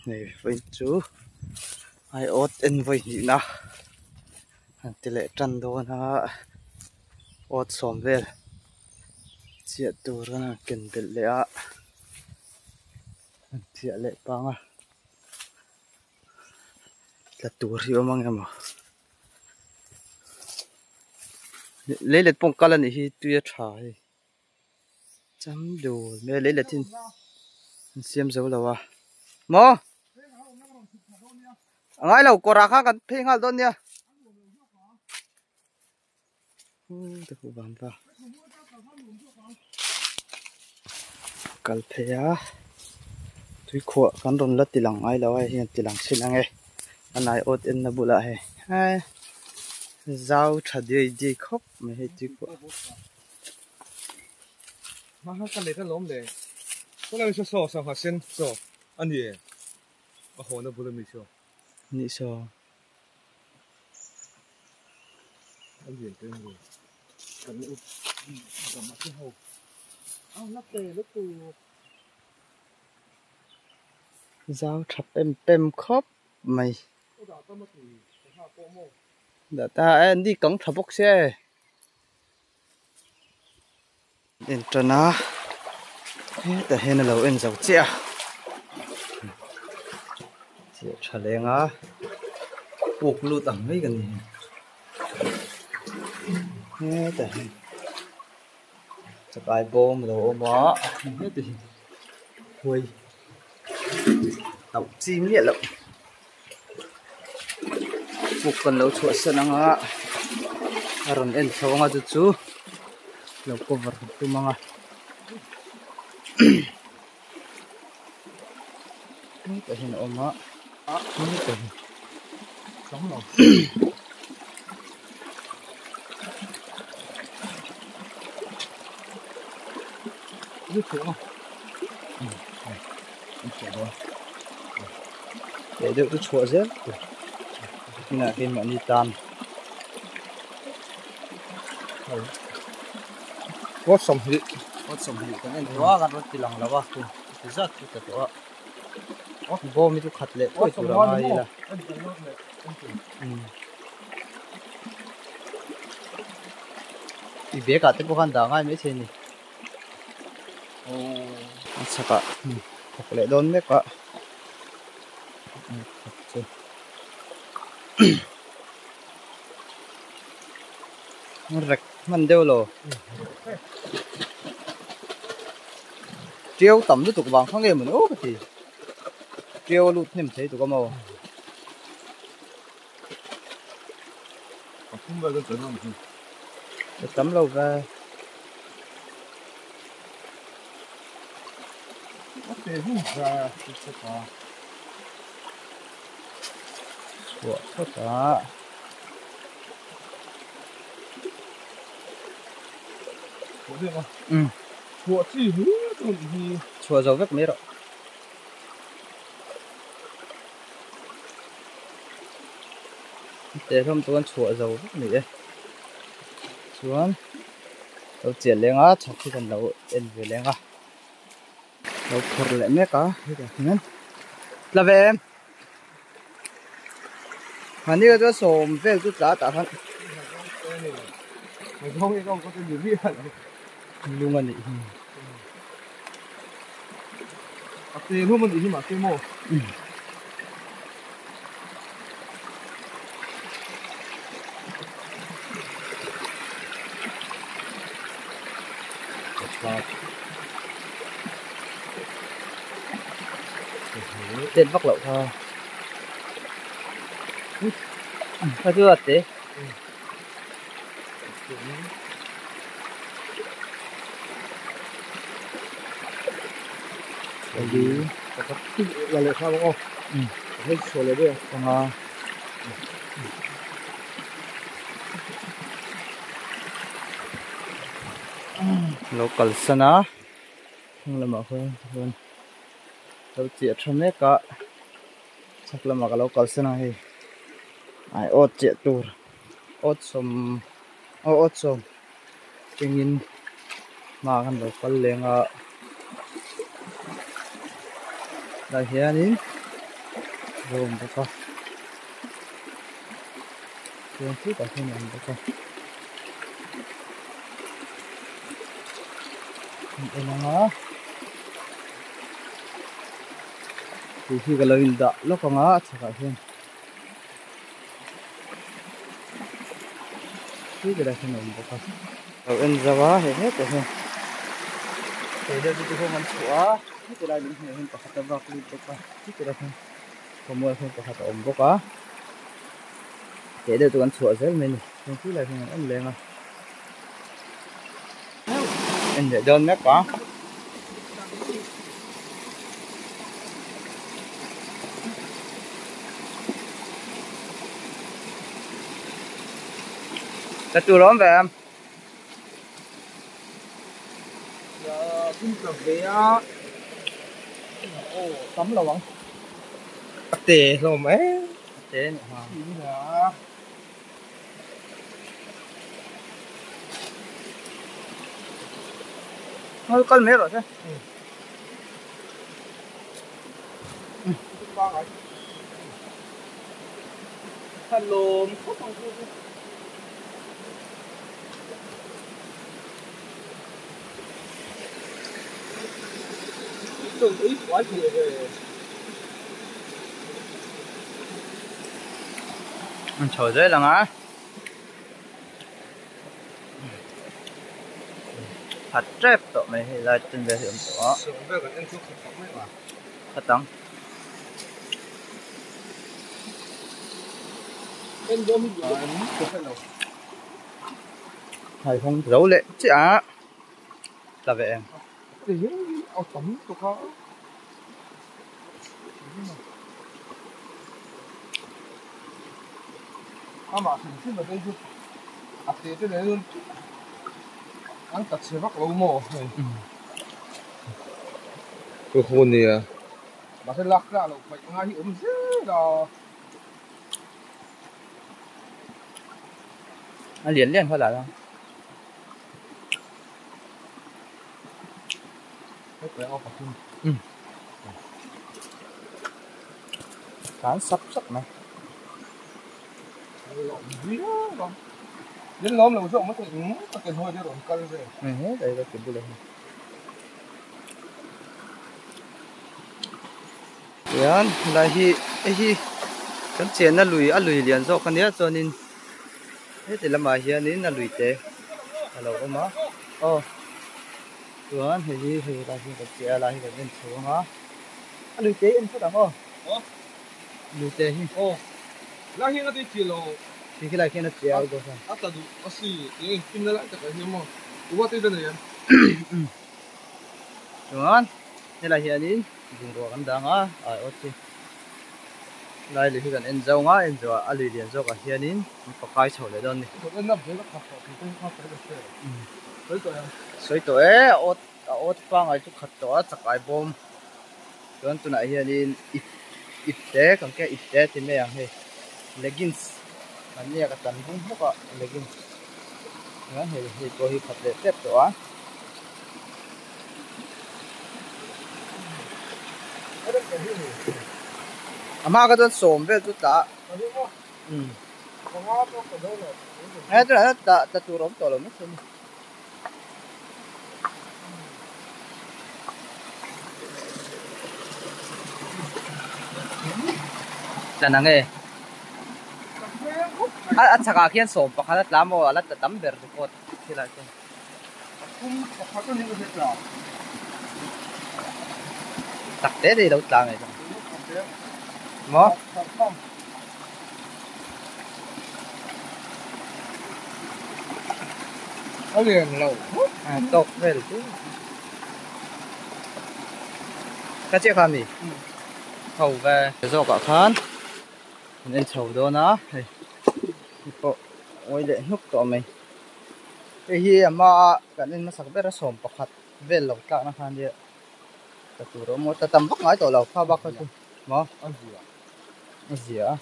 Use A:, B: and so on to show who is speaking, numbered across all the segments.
A: Này với chú ai ốt in với gì na tỷ lệ trần đồ na ốt xóm về chia đồ ra là kinh tỷ lệ á chia lệ băng à là đồ riêu mang em à lấy lệ bông cá là này tuy trái chấm đồ mẹ lấy lệ tin xem dấu là wa mò ngay lâu có ra khácกันเพลงฮัลต้นเนี่ยตะกูบานตากัลเพยาทุยขวบกันโดนลัดติหลังไอ้แล้วไอ้เฮียติหลังสินังไงอันไหนอดเอ็นนะบุละเฮ้ไอ้เจ้าชัดเดียดีครบไม่ให้ทุยขวบ
B: มาหากันเลยถ้าล้มเลยก็เลยจะสอบสังหารเส้นสอบอันนี้มาหัวน่ะบุรุษมิชอ
A: นี่ซอ
B: อันนี้เป็นไงกันอุดกับมาที่หัวเอาลักเตะลักตู
A: เจ้าชับเต็มครบไม่เดี๋ยวตาอันนี้กังทับกเสียเอ็นจนะแต่เห็นเราเอ็นเจ้าเจ้าเจ้าทะเลงอ่ะปลูกลูตังไม่กันนี่แต่จะไปโบมเราหมอนี่แต่หุยtàu chim nhẹ lắm buộc cần lâu chuột sơn ang á rồi em sau ngã chú lâu cover tu mang á cái hình ôm á cái sống rồi biết không để được cái chuột rớt như là khi mà đi tan
B: có sòng hị
A: cái này quá gần rất lòng là quá cái rất cái đó bố mi tu khát lệ ôi tu ra mai là thì bé cả tới bố khăn đào ngay mấy trên này sao cả khát lệ đón mấy cả rạch mình đều rồi treo tầm tụi bạn không nghe mình ố cái gì treo lụt nem thấy tụi con màu
B: không bao giờ tới nào
A: tắm lâu ra
B: thế không ra sẽ có
A: của tất cả
B: có gì không của gì nữa thì
A: chùa dấu vết mấy rồi để không tuôn chùa dấu vết này xuống đầu triển lên á chắc khi cần đầu em về lên á đầu phật lại mấy cả nên là về em mà như cái sổ về chút giá trả thằng
B: không có cái gì biết
A: luôn anh đi
B: thì lúc mình đi mà cái mồ
A: tên vóc lậu thôi sao chưa thế
B: đi là lệ sao không hết số lệ đi
A: còn local sana không là mà không đâu chuyện trong mấy cả chắc là mà cái local sana thì ai ốt chuyện tour ốt sum chừng in mà cái local lên Đây hianin room baka yung kita hinan baka ina nga hi galawin da lo ka nga at saka hian hi gala hinan baka au en zawa he he te he thế đây tôi không ăn sữa cái này những hình có hạt vạc lên bốc à cái này không mua không có hạt ống bốc à thế đây tôi ăn sữa rất mình không cứ lại hình ăn lên à anh để đơn mép quá đặt từ đó về em
B: Kim cà phê á, tắm là bằng tê rồi mấy
A: thế nhỉ
B: là
A: thôi con mép rồi thế
B: hello từng ít quá nhiều về
A: trời dễ là ngã hạt trép tụi mày là trên về hiện đó hạt trắng hay không giấu lệ chị á là vậy em
B: tắm tôi có mà thường xuyên ở đây chứ tê cái đấy luôn ăn tạt xe bắc lâu mồ cái hồn này à mà sẽ lắc ra là bệnh ngay ốm dữ đó
A: nó liền liền thôi là đâu
B: cái ao phật
A: cán sắp sắp này
B: đến lóm là một chỗ mất tiền thôi chứ rồi cân về
A: đây là cái bù lên yan là hi cái chuyện nó lùi liền rồi cái này cho nên thế thì làm mà hiện nên là lùi tệ hello ông má tuan thì là hi cái chuyện là hi cái bên xuống á lùi tệ em có đâu không lùi tệ hi
B: là hiện tại chỉ là
A: thì cái này cái nó treo rồi
B: à ta du asi những pin lại chắc cái mà ủa thế này
A: tuan thế là hiện nên dùng đồ cái đó á ok lại lùi cái em giàu á em giàu lùi liền rồi cái hiện nên có cái sầu lại đó nè soi tuổi ốt phang ai chút khát tuổi chắc ai bom tuan tu này hiện nên ít té còn cái ít té thì mấy hàng leggings anh nhớ cái tấn cũng không có leggings nó thì có hi phát đẹp đẹp đó mà cái đó sôm về chút đã cái đó đã tu rộng to lắm mất là năng nghe chắc kian sôm bạc hết lắm rồi là tắm bể được cột thì là tắc té đi đâu tàng này mỏ
B: nó liền lâu
A: tốt về được chứ cái chiếc khăn gì thầu về do cả khán nên thầu đó nó có ôi để hút tụi mình cái gì mà cái nên nó sắp bể ra sôm bạc hết về lâu cả nó khăn gì cái tủ đó một tầm bắc nói tụi lâu pha bắc thôi mỏ
B: ăn
A: gì à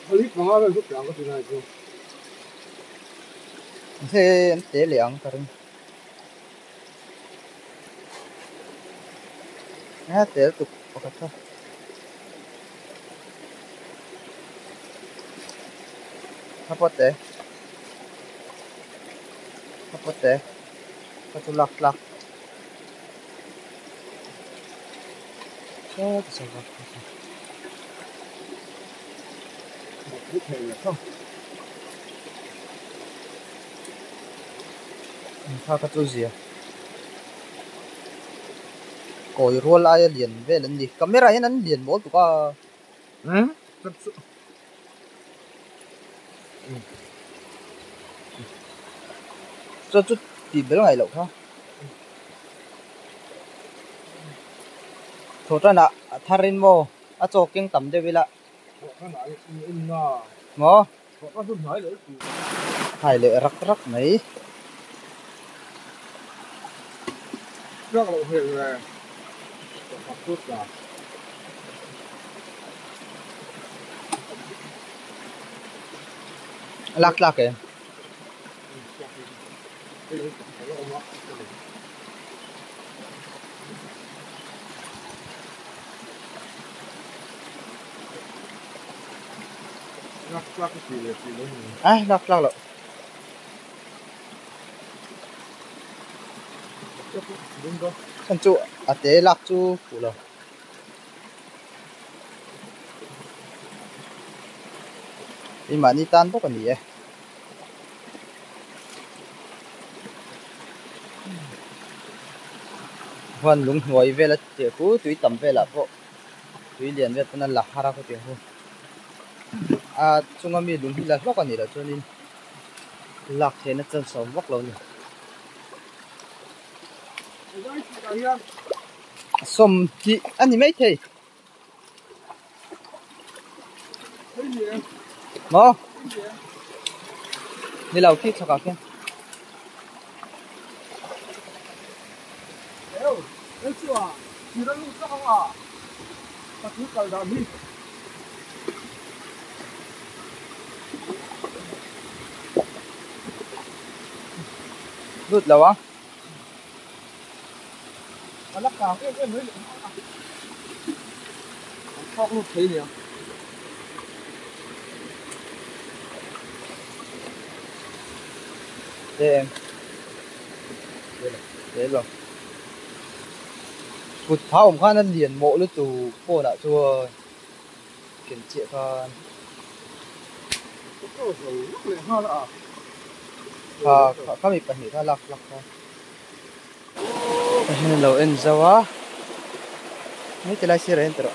B: clip mà nó giúp làm cái gì này chứ
A: thế tế liang cái ha te tu pakhat kha hapote tu lak cho sao vậy
B: một cái thầy là không
A: tha ka chu zia koi roll ai liền về lần đi camera hiện anh liền bố tụi có
B: thật sự
A: cho chút tìm bên ngoài lậu thôi thôi ra nè tharin mo à cho kinh tầm đây là
B: cái này in na
A: mo
B: có chút nói nữa
A: hai lệ rắc mấy
B: trước là hiện là học tốt cả
A: lắc kìa
B: lắc cái gì đó
A: à lắc lậu
B: đúng không
A: chân chu à té lắc chu phụ rồi đi mà đi tan bốc còn gì ấy hoàn lúng ngồi về là tiểu phú tùy tầm về là bộ tùy liền về nên là hara của tiểu phú à chúng mình lúng là bốc còn gì đó cho nên lạc thế nó chân sống bốc lâu nhỉ sôm thì anh ấy mấy thế mà đi lâu khi cho cả kia
B: đấy chứ à chỉ là lúc sao à ta cứ cài đàn đi
A: rút lâu á
B: lắc cả cái mới khóc lúc thấy nè
A: đây em đấy rồi một pháo ông khoan ăn liền mộ lúc tù cô đã chua kiểm trị con có bị bệnh thôi lọc thôi nên lâu em sao á mấy cái lá xì rồi rồi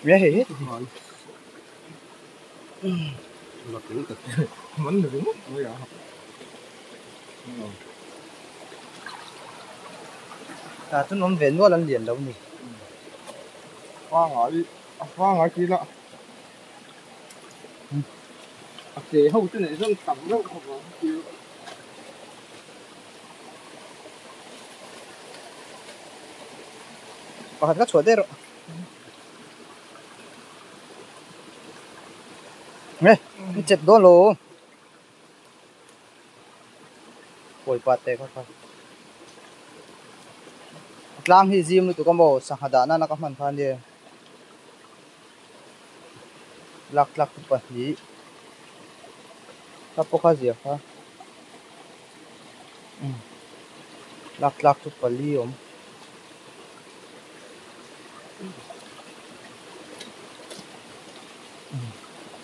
A: nghe hết
B: là cứ thật mắn được đúng bây giờ
A: à chúng nó về mua lần liền đâu nhỉ
B: hoa ngải kia đó chế hậu trên này rất tẩm đâu không có
A: pakhat ka chhuat dero nge chet do lo poi pate ka kha tlang hi zim lu tu ka mo sahada na ka man phan de lak tu pa hi ka pokha zia kha lak tu pa li om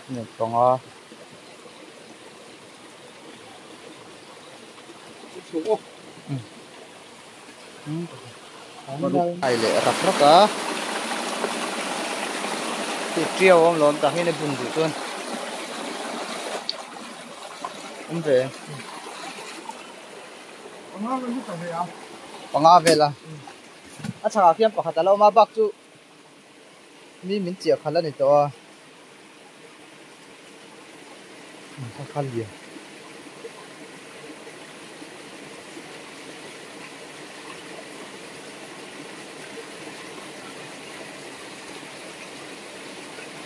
A: nè còn ai lệ rắc á tụt chiều ông lon ta hay là bùn tụt luôn ông về bằng à về là à chẳng khi em bảo khát lâu mà bác chú mi mình chỉ khát là này to khát gì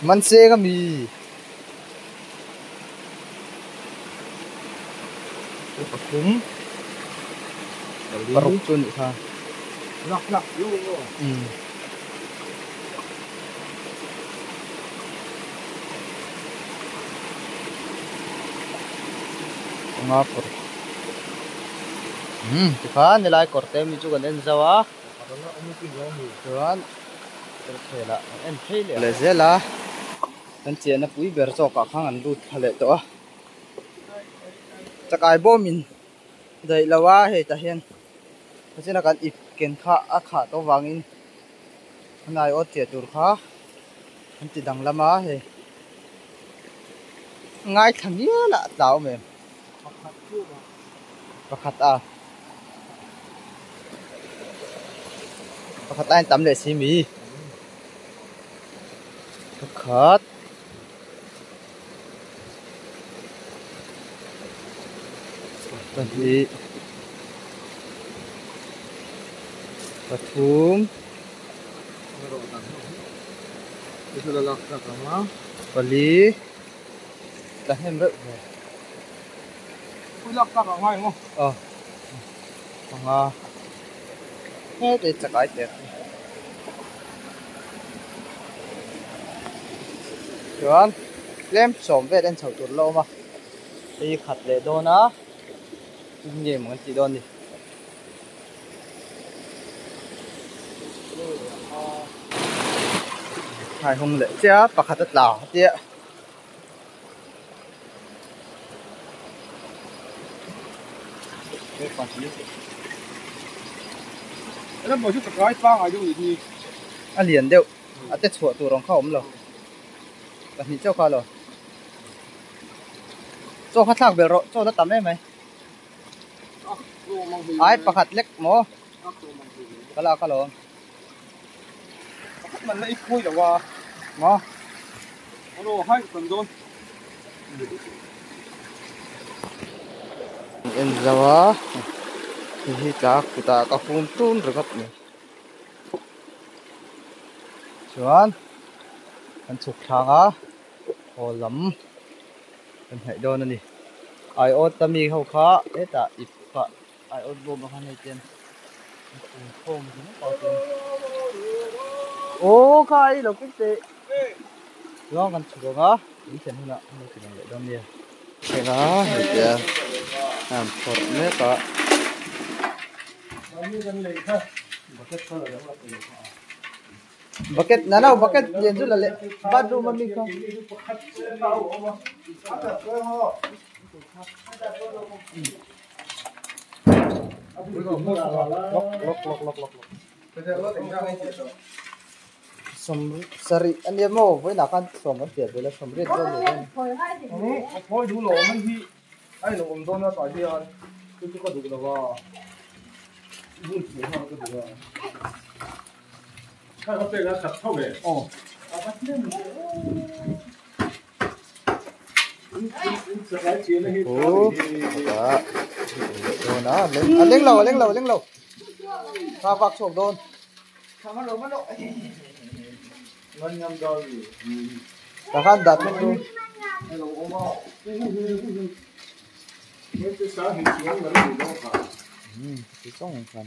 A: man se ka mi
B: cúng
A: paruk tu ni ha
B: lắc vô rồi
A: ngap thì khá ni lai korte mi chu kan en zawa
B: nó ông tin rồi
A: chuan thế là em thấy le zela kan chen na pui ber cho ka khang an lut phale to chakai bomin dai lawa he ta hian china kan ip ken kha a kha to wangin nai o che tur kha an ti dang lama he ngai thangya la taw me pakhat a pakhat ai tam le si mi pakhat pahnih pathum
B: itu lak sama
A: pali tahem re
B: lak ka ngai mo
A: nga he te chakai te chuan lem som ve den chho tur lo ma ti khat le do na nge mon ti don ni hai hung le cha pakhat at la tia
B: nó bảo chút cái phang ở đâu thì
A: a liền deuh a te chhuah tur rong kha om lo pahnih chaw kha lo chaw kha thlak bel ro chaw na tam em mai ai pakhat lek mo kala kalo
B: mình lấy khui là qua
A: mo
B: nó hai phần đôn
A: en zawa hi tlak puta ka hum tun regat ni chuan an chuk thanga holam kan hai don ani ai ot tami ho kha eta ip kha ai ot bom kha nei ten khom ni pa ten o khai lo kit te lo kan chu nga ni chen huna ni chen le dom ni ke na ya am thor me ka bucket nana bucket yen chu la le bathroom mi ka som sari anh em mo với nào kan som an tiệt với là som riết rồi này
B: thôi đủ lỗ mình thì ai nó cũng đôn nó tại vì anh tôi có đủ là vào vui sướng hơn cái đủ là cái có thể là thật thâu về
A: đó lên lầu và vạc sổ đôn
B: ngon nhâm rồi
A: cả khăn đặt lên luôn
B: cái sáng hình xuống là nó đủ đâu cả
A: cái trong phần